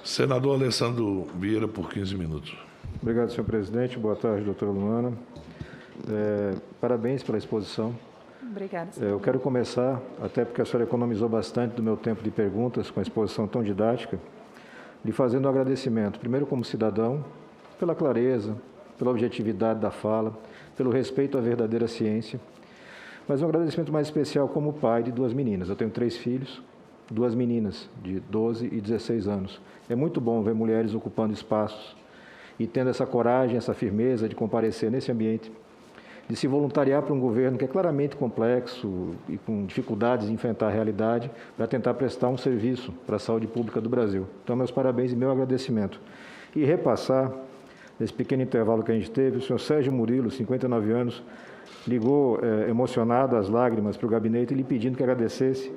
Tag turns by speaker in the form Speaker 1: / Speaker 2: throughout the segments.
Speaker 1: Senador Alessandro Vieira, por 15 minutos.
Speaker 2: Obrigado, senhor presidente. Boa tarde, doutora Luana. Parabéns pela exposição.
Speaker 3: Obrigada, senhor.
Speaker 2: Eu quero começar, até porque a senhora economizou bastante do meu tempo de perguntas, com a exposição tão didática, lhe fazendo um agradecimento, primeiro como cidadão, pela clareza, pela objetividade da fala, pelo respeito à verdadeira ciência, mas um agradecimento mais especial como pai de duas meninas. Eu tenho 3 filhos, 2 meninas de 12 e 16 anos. É muito bom ver mulheres ocupando espaços e tendo essa coragem, essa firmeza de comparecer nesse ambiente, de se voluntariar para um governo que é claramente complexo e com dificuldades de enfrentar a realidade, para tentar prestar um serviço para a saúde pública do Brasil. Então, meus parabéns e meu agradecimento. E repassar, nesse pequeno intervalo que a gente teve, o senhor Sérgio Murilo, 59 anos, ligou emocionado, às lágrimas, para o gabinete, lhe pedindo que agradecesse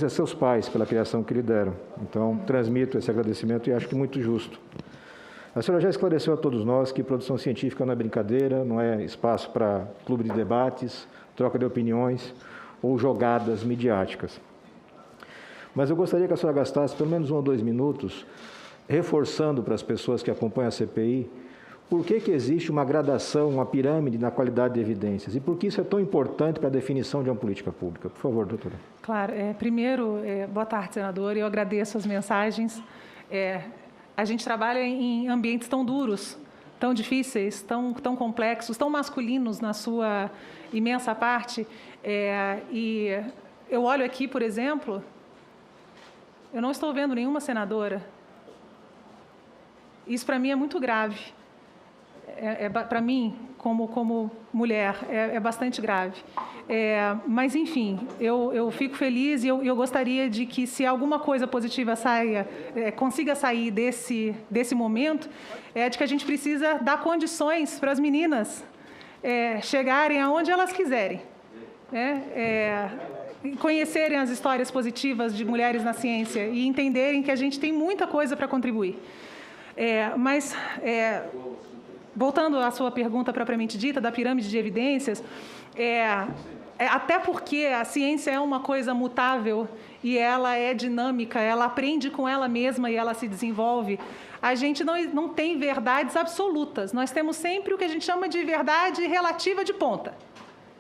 Speaker 2: a seus pais pela criação que lhe deram. Então, transmito esse agradecimento e acho que muito justo. A senhora já esclareceu a todos nós que produção científica não é brincadeira, não é espaço para clube de debates, troca de opiniões ou jogadas midiáticas. Mas eu gostaria que a senhora gastasse pelo menos 1 ou 2 minutos reforçando para as pessoas que acompanham a CPI por que existe uma gradação, uma pirâmide na qualidade de evidências e por que isso é tão importante para a definição de uma política pública. Por favor, doutora.
Speaker 3: Claro. Primeiro, boa tarde, senador. Eu agradeço as mensagens. A gente trabalha em ambientes tão duros, tão difíceis, tão complexos, tão masculinos na sua imensa parte. E eu olho aqui, por exemplo, eu não estou vendo nenhuma senadora. Isso, para mim, é muito grave. Para mim, como mulher, é bastante grave. Mas, enfim, eu fico feliz e eu gostaria de que, se alguma coisa positiva consiga sair desse momento, de que a gente precisa dar condições para as meninas chegarem aonde elas quiserem. Conhecerem as histórias positivas de mulheres na ciência e entenderem que a gente tem muita coisa para contribuir. Voltando à sua pergunta propriamente dita, da pirâmide de evidências, até porque a ciência é uma coisa mutável e ela é dinâmica, ela aprende com ela mesma e ela se desenvolve, a gente não tem verdades absolutas. Nós temos sempre o que a gente chama de verdade relativa de ponta.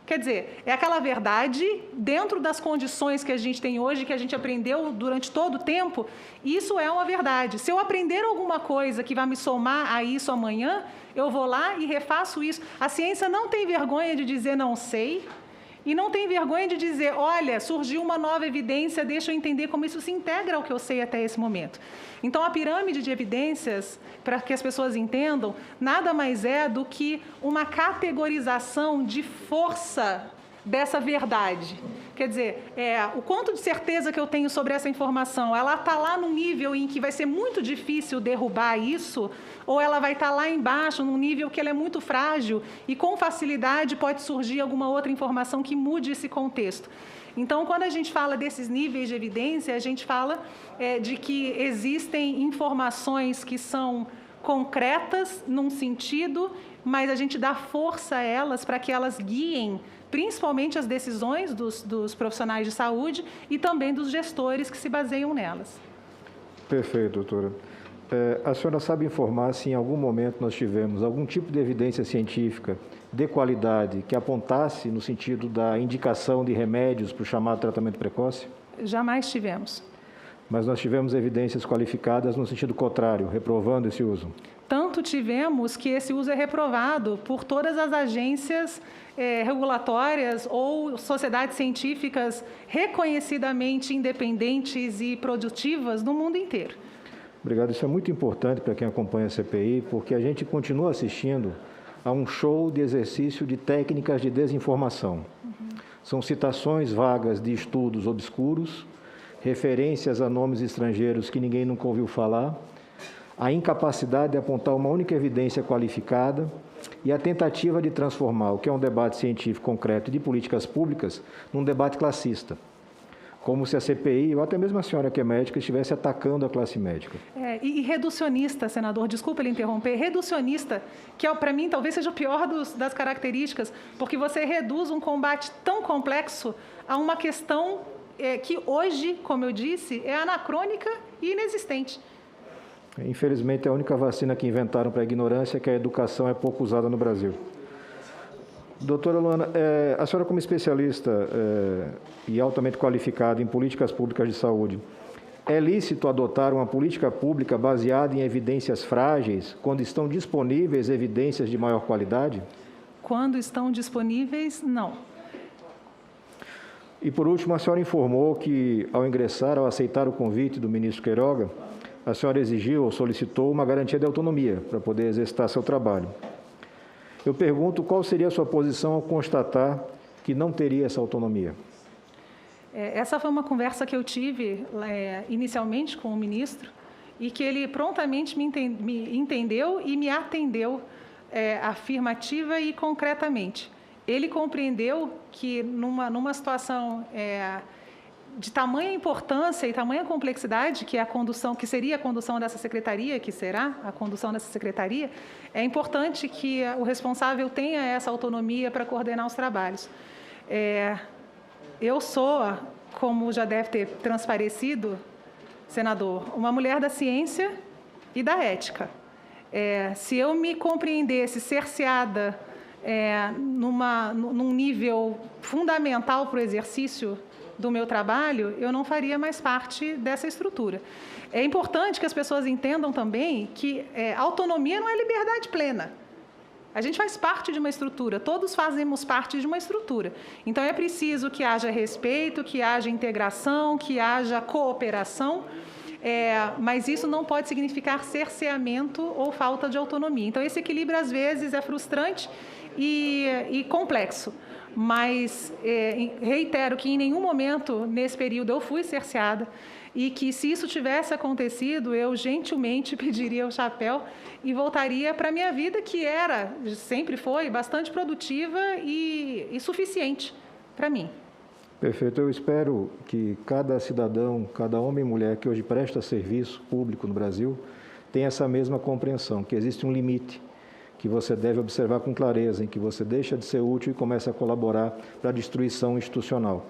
Speaker 3: Quer dizer, é aquela verdade dentro das condições que a gente tem hoje, que a gente aprendeu durante todo o tempo, isso é uma verdade. Se eu aprender alguma coisa que vai me somar a isso amanhã, eu vou lá e refaço isso. A ciência não tem vergonha de dizer não sei e não tem vergonha de dizer, olha, surgiu uma nova evidência, deixa eu entender como isso se integra ao que eu sei até esse momento. Então, a pirâmide de evidências, para que as pessoas entendam, nada mais é do que uma categorização de força dessa verdade. Quer dizer, o quanto de certeza que eu tenho sobre essa informação, ela está lá num nível em que vai ser muito difícil derrubar isso, ou ela vai estar lá embaixo, num nível que ela é muito frágil e com facilidade pode surgir alguma outra informação que mude esse contexto. Então, quando a gente fala desses níveis de evidência, a gente fala de que existem informações que são concretas num sentido, mas a gente dá força a elas para que elas guiem principalmente as decisões dos profissionais de saúde e também dos gestores que se baseiam nelas.
Speaker 2: Perfeito, doutora. A senhora sabe informar se em algum momento nós tivemos algum tipo de evidência científica de qualidade que apontasse no sentido da indicação de remédios para o chamado tratamento precoce?
Speaker 3: Jamais tivemos.
Speaker 2: Mas nós tivemos evidências qualificadas no sentido contrário, reprovando esse uso?
Speaker 3: Tanto tivemos que esse uso é reprovado por todas as agências regulatórias ou sociedades científicas reconhecidamente independentes e produtivas no mundo inteiro.
Speaker 2: Obrigado. Isso é muito importante para quem acompanha a CPI, porque a gente continua assistindo a um show de exercício de técnicas de desinformação. São citações vagas de estudos obscuros, referências a nomes estrangeiros que ninguém nunca ouviu falar, a incapacidade de apontar uma única evidência qualificada e a tentativa de transformar o que é um debate científico concreto de políticas públicas num debate classista. Como se a CPI, ou até mesmo a senhora que é médica, estivesse atacando a classe médica.
Speaker 3: E reducionista, senador, desculpa ele interromper, reducionista, que para mim talvez seja o pior das características, porque você reduz um combate tão complexo a uma questão que hoje, como eu disse, é anacrônica e inexistente.
Speaker 2: Infelizmente, é a única vacina que inventaram para a ignorância é que a educação é pouco usada no Brasil. Doutora Luana, a senhora como especialista e altamente qualificada em políticas públicas de saúde, é lícito adotar uma política pública baseada em evidências frágeis, quando estão disponíveis evidências de maior qualidade?
Speaker 3: Quando estão disponíveis, não.
Speaker 2: E, por último, a senhora informou que, ao aceitar o convite do ministro Queiroga, a senhora exigiu ou solicitou uma garantia de autonomia para poder exercitar seu trabalho. Eu pergunto qual seria a sua posição ao constatar que não teria essa autonomia.
Speaker 3: Essa foi uma conversa que eu tive inicialmente com o ministro e que ele prontamente me entendeu e me atendeu afirmativa e concretamente. Ele compreendeu que numa situação de tamanha importância e tamanha complexidade que seria a condução dessa secretaria, que será a condução dessa secretaria, é importante que o responsável tenha essa autonomia para coordenar os trabalhos. Eu sou, como já deve ter transparecido, senador, uma mulher da ciência e da ética. Se eu me compreendesse cerceada num nível fundamental para o exercício do meu trabalho, eu não faria mais parte dessa estrutura. É importante que as pessoas entendam também que autonomia não é liberdade plena. A gente faz parte de uma estrutura, todos fazemos parte de uma estrutura. Então, é preciso que haja respeito, que haja integração, que haja cooperação, mas isso não pode significar cerceamento ou falta de autonomia. Então, esse equilíbrio, às vezes, é frustrante e complexo. Mas reitero que em nenhum momento, nesse período, eu fui cerceada e que, se isso tivesse acontecido, eu gentilmente pediria o chapéu e voltaria para a minha vida, que sempre foi, bastante produtiva e suficiente para mim.
Speaker 2: Perfeito. Eu espero que cada cidadão, cada homem e mulher que hoje presta serviço público no Brasil tenha essa mesma compreensão, que existe um limite que você deve observar com clareza, em que você deixa de ser útil e começa a colaborar para a destruição institucional.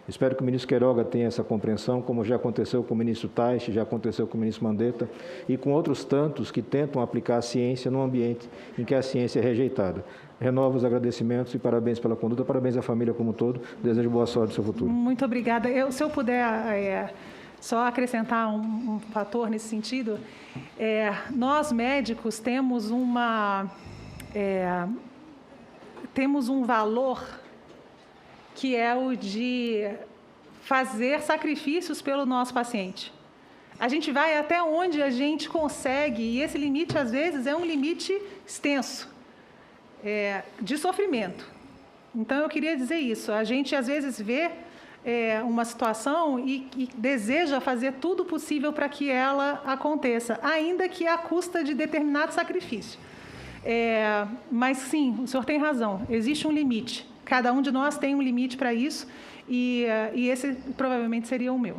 Speaker 2: Espero que o ministro Queiroga tenha essa compreensão, como já aconteceu com o ministro Taixe, já aconteceu com o ministro Mandetta e com outros tantos que tentam aplicar a ciência num ambiente em que a ciência é rejeitada. Renovo os agradecimentos e parabéns pela conduta, parabéns à família como um todo. Desejo boa sorte no seu futuro.
Speaker 3: Muito obrigada. Se eu puder só acrescentar um fator nesse sentido, nós médicos temos um valor que é o de fazer sacrifícios pelo nosso paciente. A gente vai até onde a gente consegue, e esse limite, às vezes, é um limite extenso, de sofrimento. Então, eu queria dizer isso. A gente, às vezes, vê uma situação e deseja fazer tudo possível para que ela aconteça, ainda que à custa de determinado sacrifício. Mas, sim, o senhor tem razão, existe um limite. Cada um de nós tem um limite para isso e esse provavelmente seria o meu.